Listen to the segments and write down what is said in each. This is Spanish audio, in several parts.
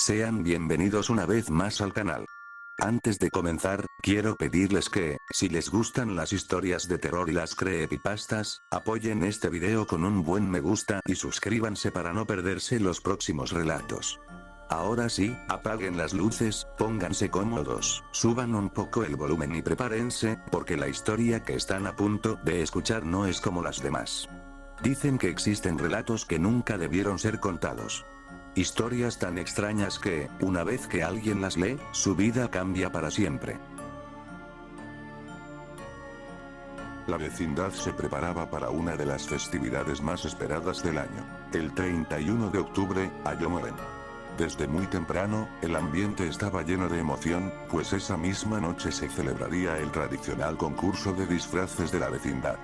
Sean bienvenidos una vez más al canal. Antes de comenzar, quiero pedirles que, si les gustan las historias de terror y las creepypastas, apoyen este video con un buen me gusta y suscríbanse para no perderse los próximos relatos. Ahora sí, apaguen las luces, pónganse cómodos, suban un poco el volumen y prepárense, porque la historia que están a punto de escuchar no es como las demás. Dicen que existen relatos que nunca debieron ser contados. Historias tan extrañas que, una vez que alguien las lee, su vida cambia para siempre. La vecindad se preparaba para una de las festividades más esperadas del año, el 31 de octubre, Halloween. Desde muy temprano, el ambiente estaba lleno de emoción, pues esa misma noche se celebraría el tradicional concurso de disfraces de la vecindad.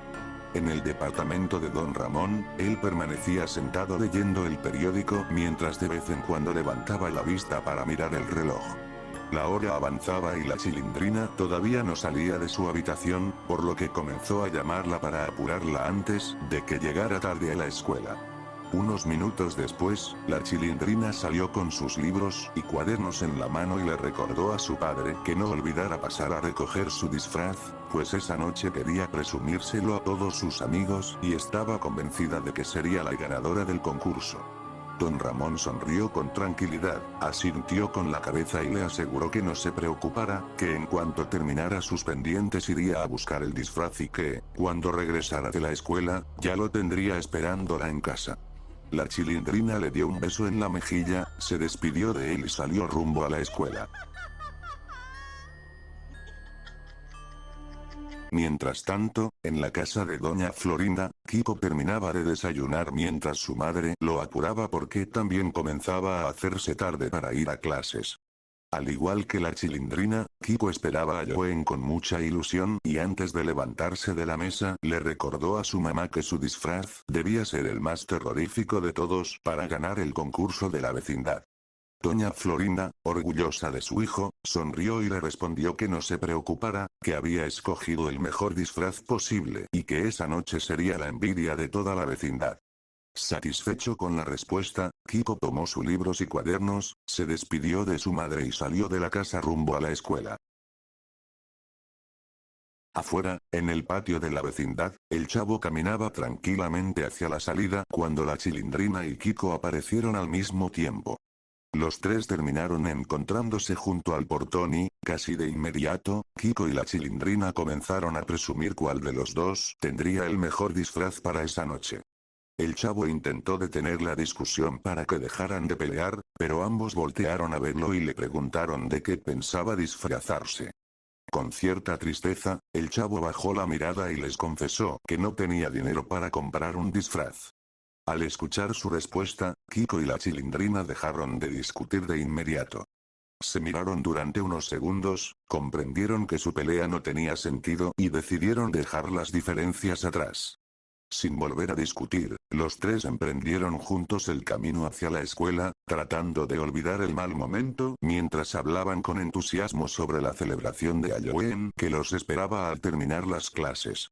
En el departamento de Don Ramón, él permanecía sentado leyendo el periódico mientras de vez en cuando levantaba la vista para mirar el reloj. La hora avanzaba y la Chilindrina todavía no salía de su habitación, por lo que comenzó a llamarla para apurarla antes de que llegara tarde a la escuela. Unos minutos después, la Chilindrina salió con sus libros y cuadernos en la mano y le recordó a su padre que no olvidara pasar a recoger su disfraz, pues esa noche quería presumírselo a todos sus amigos y estaba convencida de que sería la ganadora del concurso. Don Ramón sonrió con tranquilidad, asintió con la cabeza y le aseguró que no se preocupara, que en cuanto terminara sus pendientes iría a buscar el disfraz y que, cuando regresara de la escuela, ya lo tendría esperándola en casa. La Chilindrina le dio un beso en la mejilla, se despidió de él y salió rumbo a la escuela. Mientras tanto, en la casa de Doña Florinda, Kiko terminaba de desayunar mientras su madre lo apuraba porque también comenzaba a hacerse tarde para ir a clases. Al igual que la Chilindrina, Kiko esperaba a Halloween con mucha ilusión y antes de levantarse de la mesa le recordó a su mamá que su disfraz debía ser el más terrorífico de todos para ganar el concurso de la vecindad. Doña Florinda, orgullosa de su hijo, sonrió y le respondió que no se preocupara, que había escogido el mejor disfraz posible y que esa noche sería la envidia de toda la vecindad. Satisfecho con la respuesta, Kiko tomó sus libros y cuadernos, se despidió de su madre y salió de la casa rumbo a la escuela. Afuera, en el patio de la vecindad, el chavo caminaba tranquilamente hacia la salida cuando la Chilindrina y Kiko aparecieron al mismo tiempo. Los tres terminaron encontrándose junto al portón y, casi de inmediato, Kiko y la Chilindrina comenzaron a presumir cuál de los dos tendría el mejor disfraz para esa noche. El chavo intentó detener la discusión para que dejaran de pelear, pero ambos voltearon a verlo y le preguntaron de qué pensaba disfrazarse. Con cierta tristeza, el chavo bajó la mirada y les confesó que no tenía dinero para comprar un disfraz. Al escuchar su respuesta, Kiko y la Chilindrina dejaron de discutir de inmediato. Se miraron durante unos segundos, comprendieron que su pelea no tenía sentido y decidieron dejar las diferencias atrás. Sin volver a discutir, los tres emprendieron juntos el camino hacia la escuela, tratando de olvidar el mal momento mientras hablaban con entusiasmo sobre la celebración de Halloween que los esperaba al terminar las clases.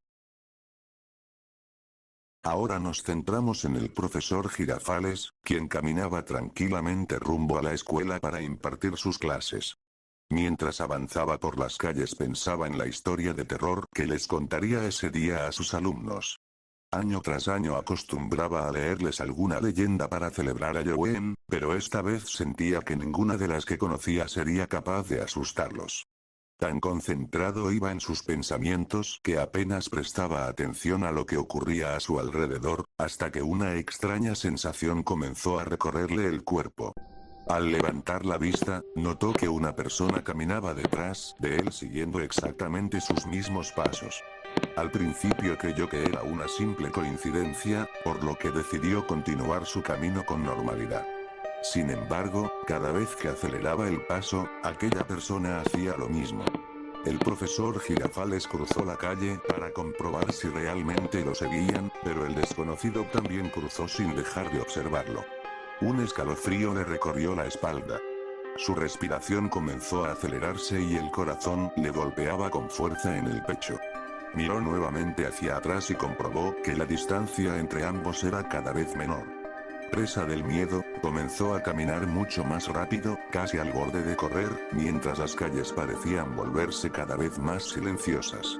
Ahora nos centramos en el profesor Girafales, quien caminaba tranquilamente rumbo a la escuela para impartir sus clases. Mientras avanzaba por las calles pensaba en la historia de terror que les contaría ese día a sus alumnos. Año tras año acostumbraba a leerles alguna leyenda para celebrar Halloween, pero esta vez sentía que ninguna de las que conocía sería capaz de asustarlos. Tan concentrado iba en sus pensamientos que apenas prestaba atención a lo que ocurría a su alrededor, hasta que una extraña sensación comenzó a recorrerle el cuerpo. Al levantar la vista, notó que una persona caminaba detrás de él siguiendo exactamente sus mismos pasos. Al principio creyó que era una simple coincidencia, por lo que decidió continuar su camino con normalidad. Sin embargo, cada vez que aceleraba el paso, aquella persona hacía lo mismo. El profesor Girafales cruzó la calle para comprobar si realmente lo seguían, pero el desconocido también cruzó sin dejar de observarlo. Un escalofrío le recorrió la espalda. Su respiración comenzó a acelerarse y el corazón le golpeaba con fuerza en el pecho. Miró nuevamente hacia atrás y comprobó que la distancia entre ambos era cada vez menor. Presa del miedo, comenzó a caminar mucho más rápido, casi al borde de correr, mientras las calles parecían volverse cada vez más silenciosas.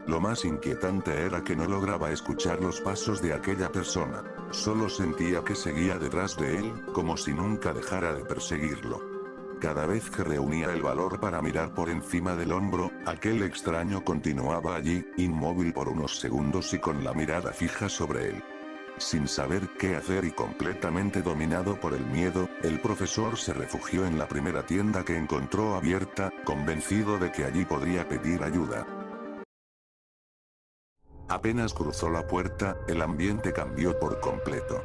Lo más inquietante era que no lograba escuchar los pasos de aquella persona. Solo sentía que seguía detrás de él, como si nunca dejara de perseguirlo. Cada vez que reunía el valor para mirar por encima del hombro, aquel extraño continuaba allí, inmóvil por unos segundos y con la mirada fija sobre él. Sin saber qué hacer y completamente dominado por el miedo, el profesor se refugió en la primera tienda que encontró abierta, convencido de que allí podría pedir ayuda. Apenas cruzó la puerta, el ambiente cambió por completo.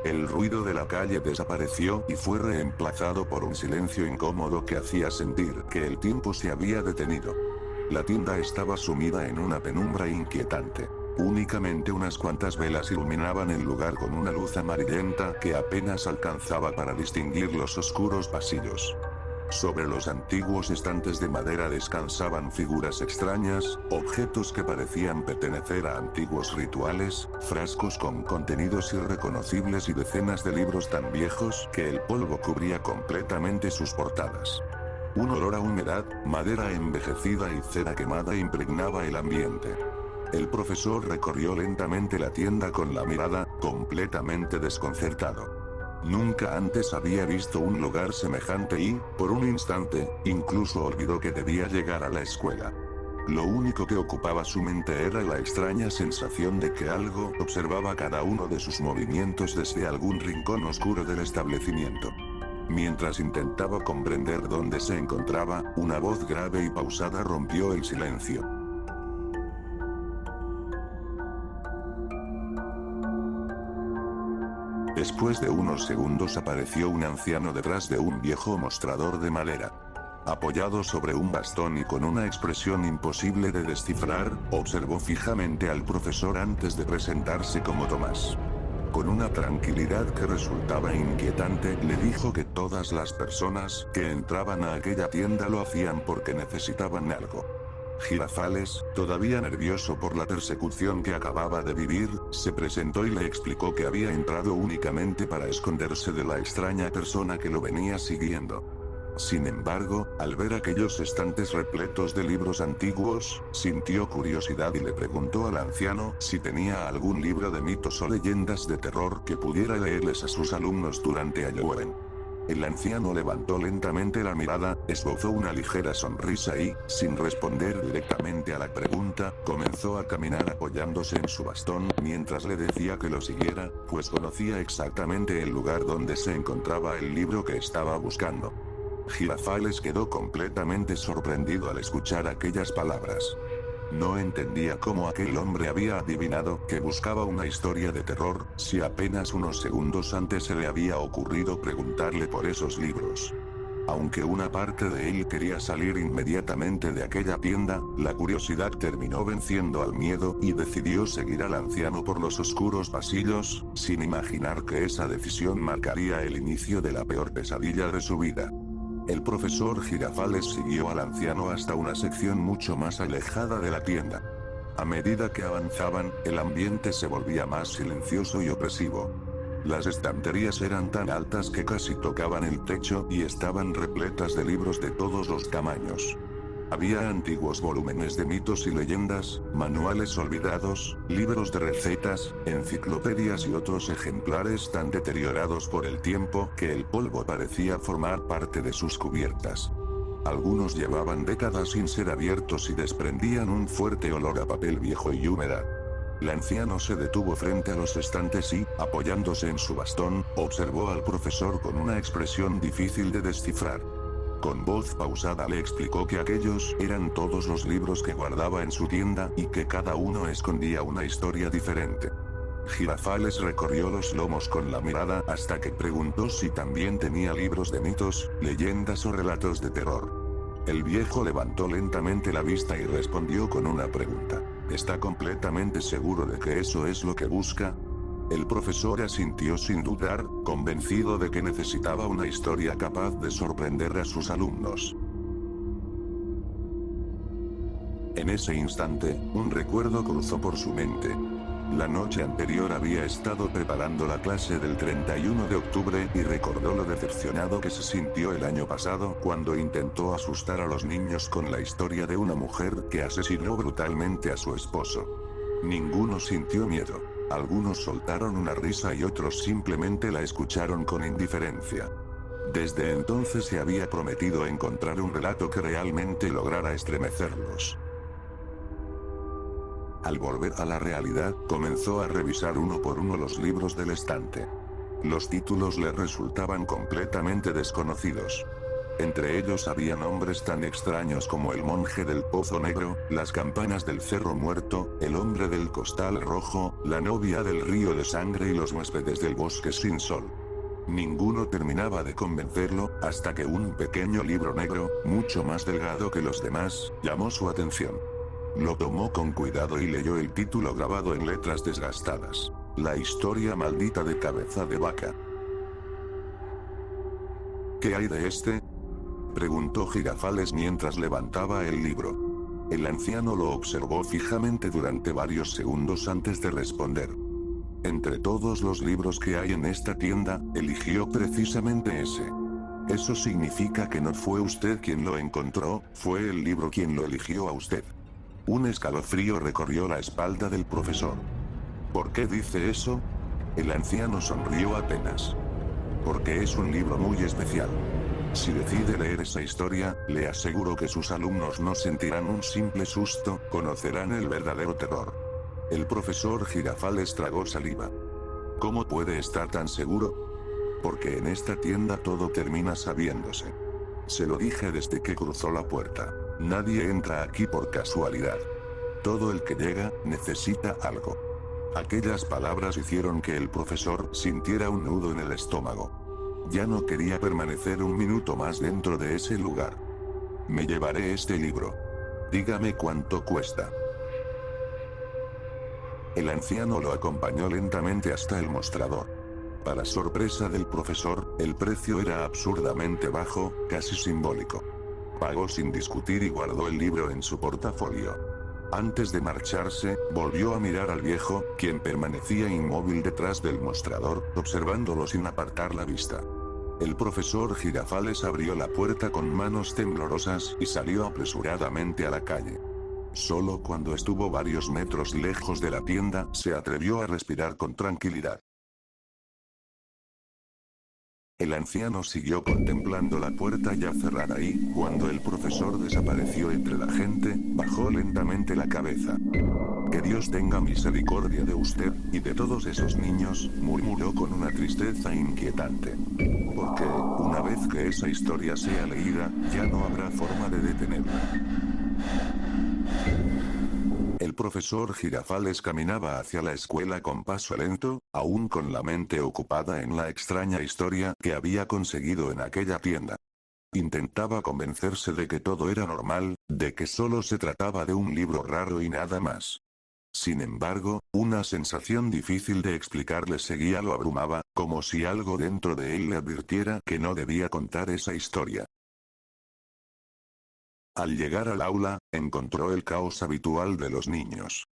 El ruido de la calle desapareció y fue reemplazado por un silencio incómodo que hacía sentir que el tiempo se había detenido. La tienda estaba sumida en una penumbra inquietante. Únicamente unas cuantas velas iluminaban el lugar con una luz amarillenta que apenas alcanzaba para distinguir los oscuros pasillos. Sobre los antiguos estantes de madera descansaban figuras extrañas, objetos que parecían pertenecer a antiguos rituales, frascos con contenidos irreconocibles y decenas de libros tan viejos que el polvo cubría completamente sus portadas. Un olor a humedad, madera envejecida y cera quemada impregnaba el ambiente. El profesor recorrió lentamente la tienda con la mirada, completamente desconcertado. Nunca antes había visto un lugar semejante y, por un instante, incluso olvidó que debía llegar a la escuela. Lo único que ocupaba su mente era la extraña sensación de que algo observaba cada uno de sus movimientos desde algún rincón oscuro del establecimiento. Mientras intentaba comprender dónde se encontraba, una voz grave y pausada rompió el silencio. Después de unos segundos apareció un anciano detrás de un viejo mostrador de madera. Apoyado sobre un bastón y con una expresión imposible de descifrar, observó fijamente al profesor antes de presentarse como Tomás. Con una tranquilidad que resultaba inquietante, le dijo que todas las personas que entraban a aquella tienda lo hacían porque necesitaban algo. Girafales, todavía nervioso por la persecución que acababa de vivir, se presentó y le explicó que había entrado únicamente para esconderse de la extraña persona que lo venía siguiendo. Sin embargo, al ver aquellos estantes repletos de libros antiguos, sintió curiosidad y le preguntó al anciano si tenía algún libro de mitos o leyendas de terror que pudiera leerles a sus alumnos durante Halloween. El anciano levantó lentamente la mirada, esbozó una ligera sonrisa y, sin responder directamente a la pregunta, comenzó a caminar apoyándose en su bastón mientras le decía que lo siguiera, pues conocía exactamente el lugar donde se encontraba el libro que estaba buscando. Girafales quedó completamente sorprendido al escuchar aquellas palabras. No entendía cómo aquel hombre había adivinado que buscaba una historia de terror, si apenas unos segundos antes se le había ocurrido preguntarle por esos libros. Aunque una parte de él quería salir inmediatamente de aquella tienda, la curiosidad terminó venciendo al miedo y decidió seguir al anciano por los oscuros pasillos, sin imaginar que esa decisión marcaría el inicio de la peor pesadilla de su vida. El profesor Girafales siguió al anciano hasta una sección mucho más alejada de la tienda. A medida que avanzaban, el ambiente se volvía más silencioso y opresivo. Las estanterías eran tan altas que casi tocaban el techo y estaban repletas de libros de todos los tamaños. Había antiguos volúmenes de mitos y leyendas, manuales olvidados, libros de recetas, enciclopedias y otros ejemplares tan deteriorados por el tiempo que el polvo parecía formar parte de sus cubiertas. Algunos llevaban décadas sin ser abiertos y desprendían un fuerte olor a papel viejo y humedad. El anciano se detuvo frente a los estantes y, apoyándose en su bastón, observó al profesor con una expresión difícil de descifrar. Con voz pausada le explicó que aquellos eran todos los libros que guardaba en su tienda y que cada uno escondía una historia diferente. Girafales recorrió los lomos con la mirada hasta que preguntó si también tenía libros de mitos, leyendas o relatos de terror. El viejo levantó lentamente la vista y respondió con una pregunta. ¿Está completamente seguro de que eso es lo que busca? El profesor asintió sin dudar, convencido de que necesitaba una historia capaz de sorprender a sus alumnos. En ese instante, un recuerdo cruzó por su mente. La noche anterior había estado preparando la clase del 31 de octubre y recordó lo decepcionado que se sintió el año pasado cuando intentó asustar a los niños con la historia de una mujer que asesinó brutalmente a su esposo. Ninguno sintió miedo. Algunos soltaron una risa y otros simplemente la escucharon con indiferencia. Desde entonces se había prometido encontrar un relato que realmente lograra estremecerlos. Al volver a la realidad, comenzó a revisar uno por uno los libros del estante. Los títulos le resultaban completamente desconocidos. Entre ellos había nombres tan extraños como El monje del pozo negro, Las campanas del cerro muerto, El hombre del costal rojo, La novia del río de sangre y Los huéspedes del bosque sin sol. Ninguno terminaba de convencerlo, hasta que un pequeño libro negro, mucho más delgado que los demás, llamó su atención. Lo tomó con cuidado y leyó el título grabado en letras desgastadas. La historia maldita de Cabeza de Vaca. ¿Qué hay de este?, preguntó Girafales mientras levantaba el libro. El anciano lo observó fijamente durante varios segundos antes de responder. Entre todos los libros que hay en esta tienda, eligió precisamente ese. Eso significa que no fue usted quien lo encontró, fue el libro quien lo eligió a usted. Un escalofrío recorrió la espalda del profesor. ¿Por qué dice eso? El anciano sonrió apenas. Porque es un libro muy especial. Si decide leer esa historia, le aseguro que sus alumnos no sentirán un simple susto, conocerán el verdadero terror. El profesor Girafales tragó saliva. ¿Cómo puede estar tan seguro? Porque en esta tienda todo termina sabiéndose. Se lo dije desde que cruzó la puerta. Nadie entra aquí por casualidad. Todo el que llega, necesita algo. Aquellas palabras hicieron que el profesor sintiera un nudo en el estómago. Ya no quería permanecer un minuto más dentro de ese lugar. Me llevaré este libro. Dígame cuánto cuesta. El anciano lo acompañó lentamente hasta el mostrador. Para sorpresa del profesor, el precio era absurdamente bajo, casi simbólico. Pagó sin discutir y guardó el libro en su portafolio. Antes de marcharse, volvió a mirar al viejo, quien permanecía inmóvil detrás del mostrador, observándolo sin apartar la vista. El profesor Girafales abrió la puerta con manos temblorosas y salió apresuradamente a la calle. Solo cuando estuvo varios metros lejos de la tienda, se atrevió a respirar con tranquilidad. El anciano siguió contemplando la puerta ya cerrada y, cuando el profesor desapareció entre la gente, bajó lentamente la cabeza. Que Dios tenga misericordia de usted, y de todos esos niños, murmuró con una tristeza inquietante. Porque, una vez que esa historia sea leída, ya no habrá forma de detenerla. El profesor Girafales caminaba hacia la escuela con paso lento, aún con la mente ocupada en la extraña historia que había conseguido en aquella tienda. Intentaba convencerse de que todo era normal, de que solo se trataba de un libro raro y nada más. Sin embargo, una sensación difícil de explicar le seguía lo abrumaba, como si algo dentro de él le advirtiera que no debía contar esa historia. Al llegar al aula, encontró el caos habitual de los niños.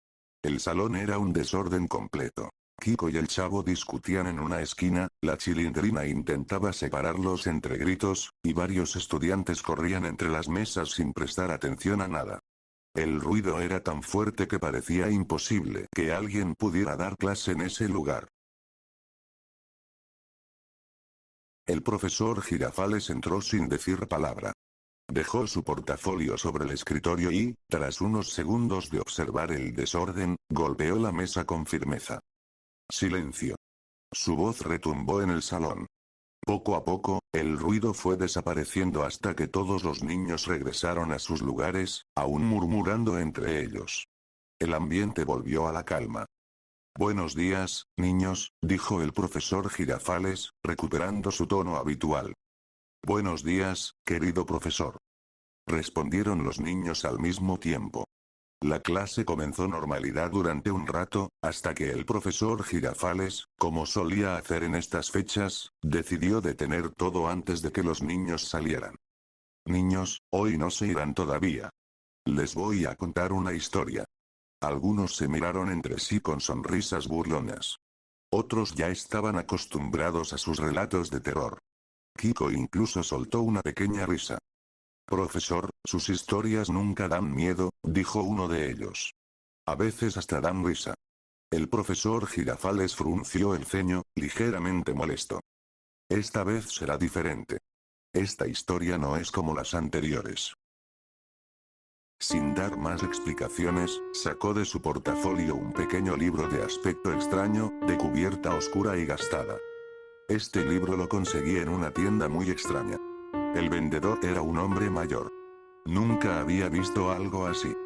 El salón era un desorden completo. Kiko y el Chavo discutían en una esquina, la Chilindrina intentaba separarlos entre gritos, y varios estudiantes corrían entre las mesas sin prestar atención a nada. El ruido era tan fuerte que parecía imposible que alguien pudiera dar clase en ese lugar. El profesor Girafales entró sin decir palabra. Dejó su portafolio sobre el escritorio y, tras unos segundos de observar el desorden, golpeó la mesa con firmeza. Silencio. Su voz retumbó en el salón. Poco a poco, el ruido fue desapareciendo hasta que todos los niños regresaron a sus lugares, aún murmurando entre ellos. El ambiente volvió a la calma. Buenos días, niños, dijo el profesor Girafales, recuperando su tono habitual. Buenos días, querido profesor. Respondieron los niños al mismo tiempo. La clase comenzó normalidad durante un rato, hasta que el profesor Girafales, como solía hacer en estas fechas, decidió detener todo antes de que los niños salieran. Niños, hoy no se irán todavía. Les voy a contar una historia. Algunos se miraron entre sí con sonrisas burlonas. Otros ya estaban acostumbrados a sus relatos de terror. Kiko incluso soltó una pequeña risa. Profesor, sus historias nunca dan miedo, dijo uno de ellos. A veces hasta dan risa. El profesor Girafales frunció el ceño, ligeramente molesto. Esta vez será diferente. Esta historia no es como las anteriores. Sin dar más explicaciones, sacó de su portafolio un pequeño libro de aspecto extraño, de cubierta oscura y gastada. Este libro lo conseguí en una tienda muy extraña. El vendedor era un hombre mayor. Nunca había visto algo así.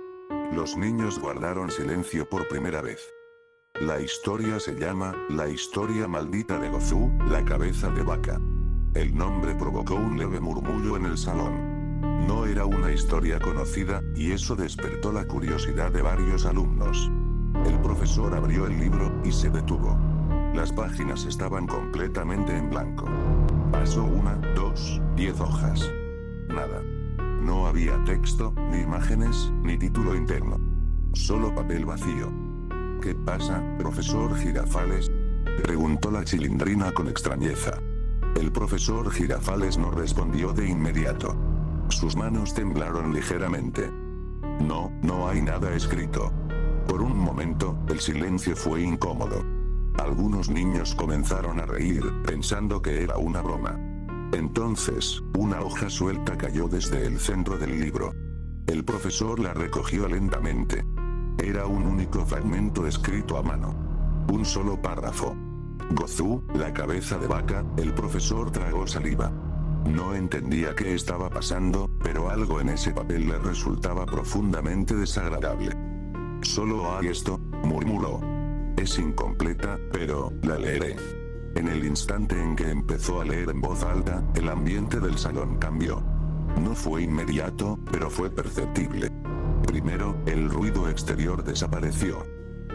Los niños guardaron silencio por primera vez. La historia se llama, La historia maldita de Gozú, la cabeza de vaca. El nombre provocó un leve murmullo en el salón. No era una historia conocida, y eso despertó la curiosidad de varios alumnos. El profesor abrió el libro, y se detuvo. Las páginas estaban completamente en blanco. Pasó 1, 2, 10 hojas. Nada. No había texto, ni imágenes, ni título interno. Solo papel vacío. ¿Qué pasa, profesor Girafales?, preguntó la Chilindrina con extrañeza. El profesor Girafales no respondió de inmediato. Sus manos temblaron ligeramente. No hay nada escrito. Por un momento, el silencio fue incómodo. Algunos niños comenzaron a reír, pensando que era una broma. Entonces, una hoja suelta cayó desde el centro del libro. El profesor la recogió lentamente. Era un único fragmento escrito a mano. Un solo párrafo. Gozú, la cabeza de vaca. El profesor tragó saliva. No entendía qué estaba pasando, pero algo en ese papel le resultaba profundamente desagradable. Solo hay esto, murmuró. Es incompleta, pero la leeré. En el instante en que empezó a leer en voz alta, el ambiente del salón cambió. No fue inmediato, pero fue perceptible. Primero, el ruido exterior desapareció.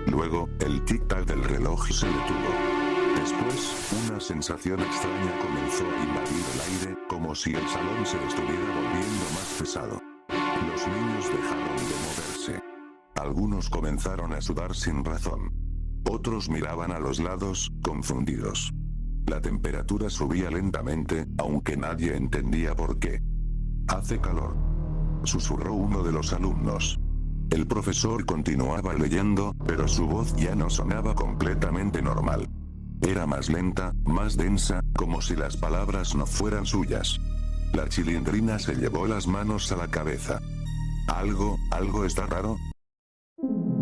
Luego, el tic-tac del reloj se detuvo. Después, una sensación extraña comenzó a invadir el aire, como si el salón se estuviera volviendo más pesado. Los niños dejaron de moverse. Algunos comenzaron a sudar sin razón. Otros miraban a los lados, confundidos. La temperatura subía lentamente, aunque nadie entendía por qué. Hace calor, susurró uno de los alumnos. El profesor continuaba leyendo, pero su voz ya no sonaba completamente normal. Era más lenta, más densa, como si las palabras no fueran suyas. La Chilindrina se llevó las manos a la cabeza. ¿Algo está raro?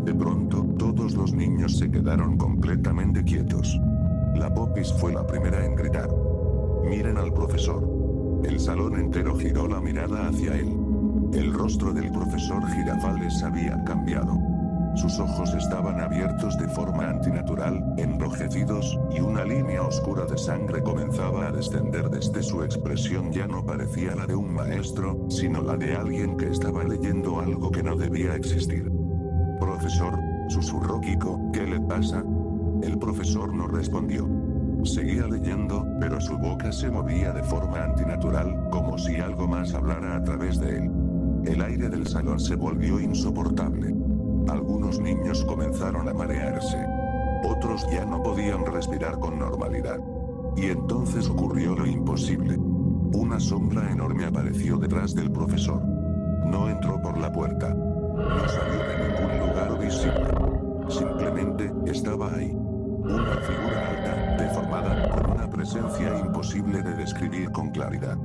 De pronto, todos los niños se quedaron completamente quietos. La Popis fue la primera en gritar. Miren al profesor. El salón entero giró la mirada hacia él. El rostro del profesor Girafales había cambiado. Sus ojos estaban abiertos de forma antinatural, enrojecidos, y una línea oscura de sangre comenzaba a descender desde su expresión. Ya no parecía la de un maestro, sino la de alguien que estaba leyendo algo que no debía existir. Profesor, susurró Kiko, ¿qué le pasa? El profesor no respondió. Seguía leyendo, pero su boca se movía de forma antinatural, como si algo más hablara a través de él. El aire del salón se volvió insoportable. Algunos niños comenzaron a marearse. Otros ya no podían respirar con normalidad. Y entonces ocurrió lo imposible. Una sombra enorme apareció detrás del profesor. No entró por la puerta. No salió de ningún lugar visible. Simplemente, estaba ahí. Una figura alta, deformada, con una presencia imposible de describir con claridad.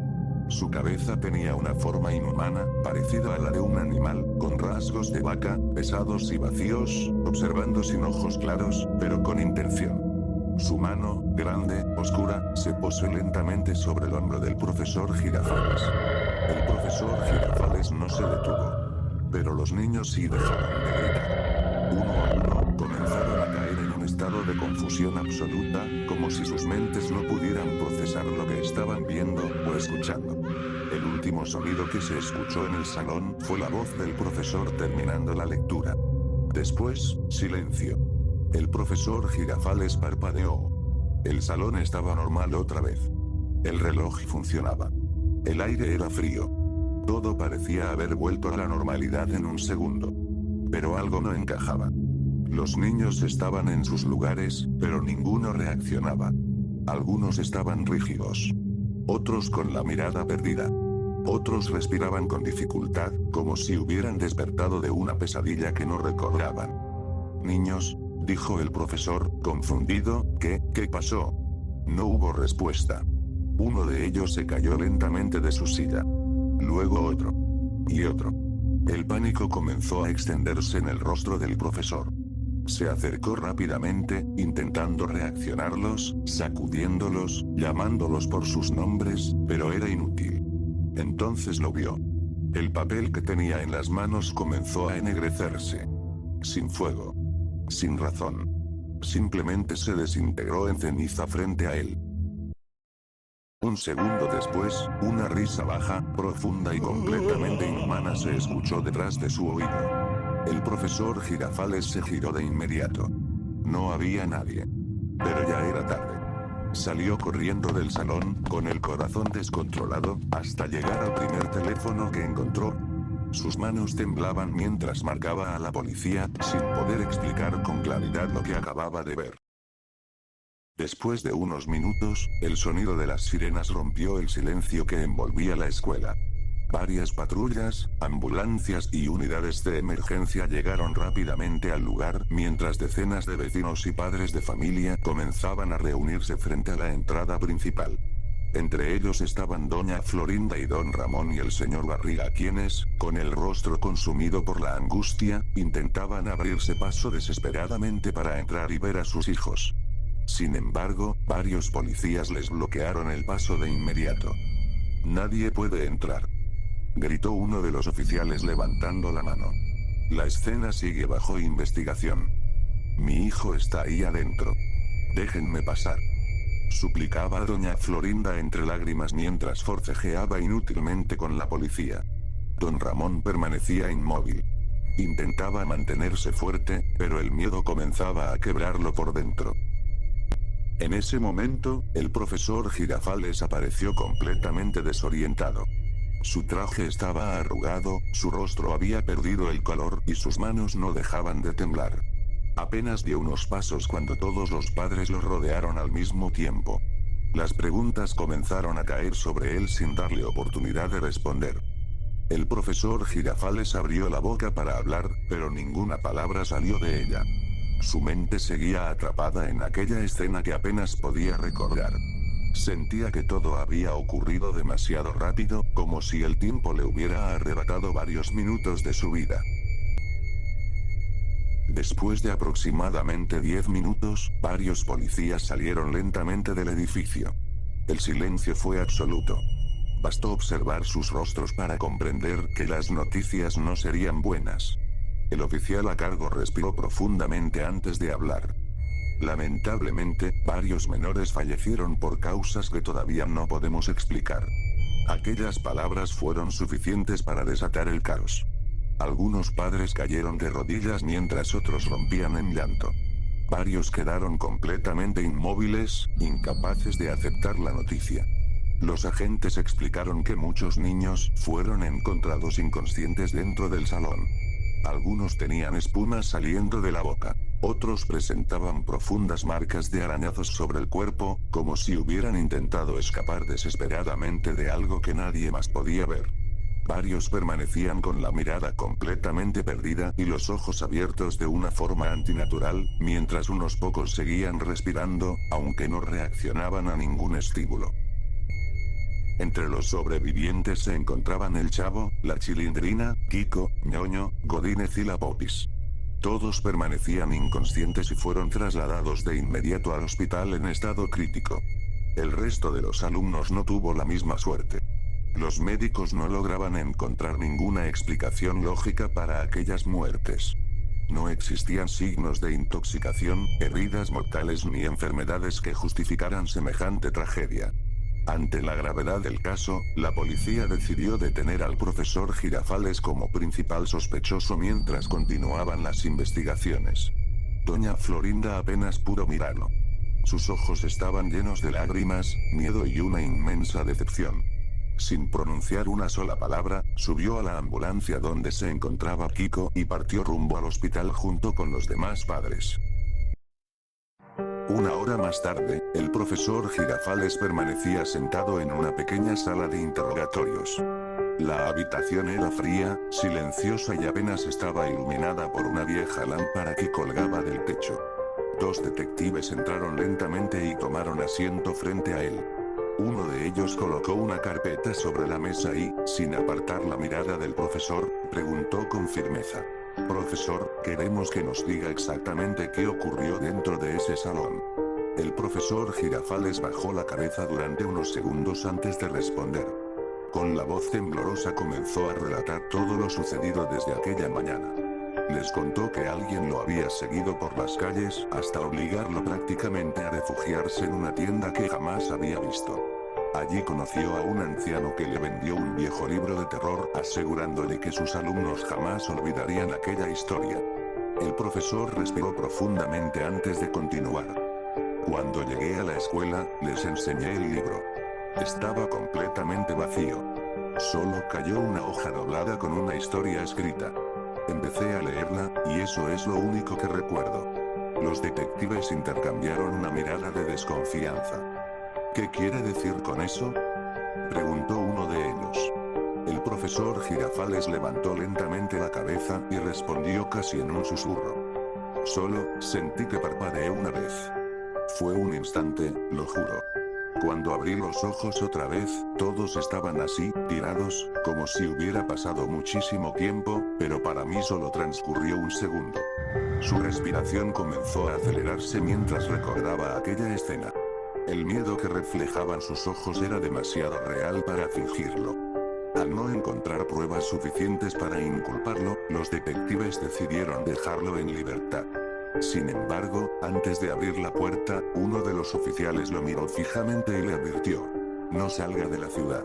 Su cabeza tenía una forma inhumana, parecida a la de un animal, con rasgos de vaca, pesados y vacíos, observando sin ojos claros, pero con intención. Su mano, grande, oscura, se posó lentamente sobre el hombro del profesor Girafales. El profesor Girafales no se detuvo. Pero los niños sí dejaron de gritar. Uno a uno, comenzaron a caer en un estado de confusión absoluta, como si sus mentes no pudieran procesar lo que estaban viendo o escuchando. El último sonido que se escuchó en el salón fue la voz del profesor terminando la lectura. Después, silencio. El profesor Girafales parpadeó. El salón estaba normal otra vez. El reloj funcionaba. El aire era frío. Todo parecía haber vuelto a la normalidad en un segundo. Pero algo no encajaba. Los niños estaban en sus lugares, pero ninguno reaccionaba. Algunos estaban rígidos. Otros con la mirada perdida. Otros respiraban con dificultad, como si hubieran despertado de una pesadilla que no recordaban. «Niños», dijo el profesor, confundido, ¿qué pasó? No hubo respuesta. Uno de ellos se cayó lentamente de su silla. Luego otro. Y otro. El pánico comenzó a extenderse en el rostro del profesor. Se acercó rápidamente, intentando reaccionarlos, sacudiéndolos, llamándolos por sus nombres, pero era inútil. Entonces lo vio. El papel que tenía en las manos comenzó a ennegrecerse. Sin fuego. Sin razón. Simplemente se desintegró en ceniza frente a él. Un segundo después, una risa baja, profunda y completamente inhumana se escuchó detrás de su oído. El profesor Girafales se giró de inmediato. No había nadie. Pero ya era tarde. Salió corriendo del salón, con el corazón descontrolado, hasta llegar al primer teléfono que encontró. Sus manos temblaban mientras marcaba a la policía, sin poder explicar con claridad lo que acababa de ver. Después de unos minutos, el sonido de las sirenas rompió el silencio que envolvía la escuela. Varias patrullas, ambulancias y unidades de emergencia llegaron rápidamente al lugar, mientras decenas de vecinos y padres de familia comenzaban a reunirse frente a la entrada principal. Entre ellos estaban doña Florinda y don Ramón y el señor Barriga, quienes, con el rostro consumido por la angustia, intentaban abrirse paso desesperadamente para entrar y ver a sus hijos. Sin embargo, varios policías les bloquearon el paso de inmediato. «Nadie puede entrar», gritó uno de los oficiales levantando la mano. «La escena sigue bajo investigación. Mi hijo está ahí adentro. Déjenme pasar», suplicaba doña Florinda entre lágrimas mientras forcejeaba inútilmente con la policía. Don Ramón permanecía inmóvil. Intentaba mantenerse fuerte, pero el miedo comenzaba a quebrarlo por dentro. En ese momento, el profesor Girafales apareció completamente desorientado. Su traje estaba arrugado, su rostro había perdido el color y sus manos no dejaban de temblar. Apenas dio unos pasos cuando todos los padres lo rodearon al mismo tiempo. Las preguntas comenzaron a caer sobre él sin darle oportunidad de responder. El profesor Girafales abrió la boca para hablar, pero ninguna palabra salió de ella. Su mente seguía atrapada en aquella escena que apenas podía recordar. Sentía que todo había ocurrido demasiado rápido, como si el tiempo le hubiera arrebatado varios minutos de su vida. Después de aproximadamente 10 minutos, varios policías salieron lentamente del edificio. El silencio fue absoluto. Bastó observar sus rostros para comprender que las noticias no serían buenas. El oficial a cargo respiró profundamente antes de hablar. Lamentablemente, varios menores fallecieron por causas que todavía no podemos explicar. Aquellas palabras fueron suficientes para desatar el caos. Algunos padres cayeron de rodillas mientras otros rompían en llanto. Varios quedaron completamente inmóviles, incapaces de aceptar la noticia. Los agentes explicaron que muchos niños fueron encontrados inconscientes dentro del salón. Algunos tenían espuma saliendo de la boca. Otros presentaban profundas marcas de arañazos sobre el cuerpo, como si hubieran intentado escapar desesperadamente de algo que nadie más podía ver. Varios permanecían con la mirada completamente perdida y los ojos abiertos de una forma antinatural, mientras unos pocos seguían respirando, aunque no reaccionaban a ningún estímulo. Entre los sobrevivientes se encontraban el Chavo, la Chilindrina, Kiko, Ñoño, Godínez y la Popis. Todos permanecían inconscientes y fueron trasladados de inmediato al hospital en estado crítico. El resto de los alumnos no tuvo la misma suerte. Los médicos no lograban encontrar ninguna explicación lógica para aquellas muertes. No existían signos de intoxicación, heridas mortales ni enfermedades que justificaran semejante tragedia. Ante la gravedad del caso, la policía decidió detener al profesor Girafales como principal sospechoso mientras continuaban las investigaciones. Doña Florinda apenas pudo mirarlo. Sus ojos estaban llenos de lágrimas, miedo y una inmensa decepción. Sin pronunciar una sola palabra, subió a la ambulancia donde se encontraba Kiko y partió rumbo al hospital junto con los demás padres. Una hora más tarde, el profesor Girafales permanecía sentado en una pequeña sala de interrogatorios. La habitación era fría, silenciosa y apenas estaba iluminada por una vieja lámpara que colgaba del techo. Dos detectives entraron lentamente y tomaron asiento frente a él. Uno de ellos colocó una carpeta sobre la mesa y, sin apartar la mirada del profesor, preguntó con firmeza: «Profesor, queremos que nos diga exactamente qué ocurrió dentro de ese salón». El profesor Girafales bajó la cabeza durante unos segundos antes de responder. Con la voz temblorosa comenzó a relatar todo lo sucedido desde aquella mañana. Les contó que alguien lo había seguido por las calles hasta obligarlo prácticamente a refugiarse en una tienda que jamás había visto. Allí conoció a un anciano que le vendió un viejo libro de terror asegurándole que sus alumnos jamás olvidarían aquella historia. El profesor respiró profundamente antes de continuar. Cuando llegué a la escuela, les enseñé el libro. Estaba completamente vacío. Solo cayó una hoja doblada con una historia escrita. Empecé a leerla, y eso es lo único que recuerdo. Los detectives intercambiaron una mirada de desconfianza. ¿Qué quiere decir con eso?, preguntó uno de ellos. El profesor Girafales levantó lentamente la cabeza y respondió casi en un susurro. Solo sentí que parpadeé una vez. Fue un instante, lo juro. Cuando abrí los ojos otra vez, todos estaban así, tirados, como si hubiera pasado muchísimo tiempo, pero para mí solo transcurrió un segundo. Su respiración comenzó a acelerarse mientras recordaba aquella escena. El miedo que reflejaban sus ojos era demasiado real para fingirlo. Al no encontrar pruebas suficientes para inculparlo, los detectives decidieron dejarlo en libertad. Sin embargo, antes de abrir la puerta, uno de los oficiales lo miró fijamente y le advirtió: «No salga de la ciudad.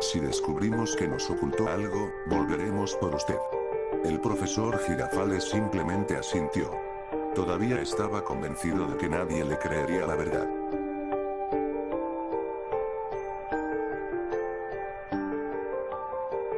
Si descubrimos que nos ocultó algo, volveremos por usted». El profesor Girafales simplemente asintió. Todavía estaba convencido de que nadie le creería la verdad.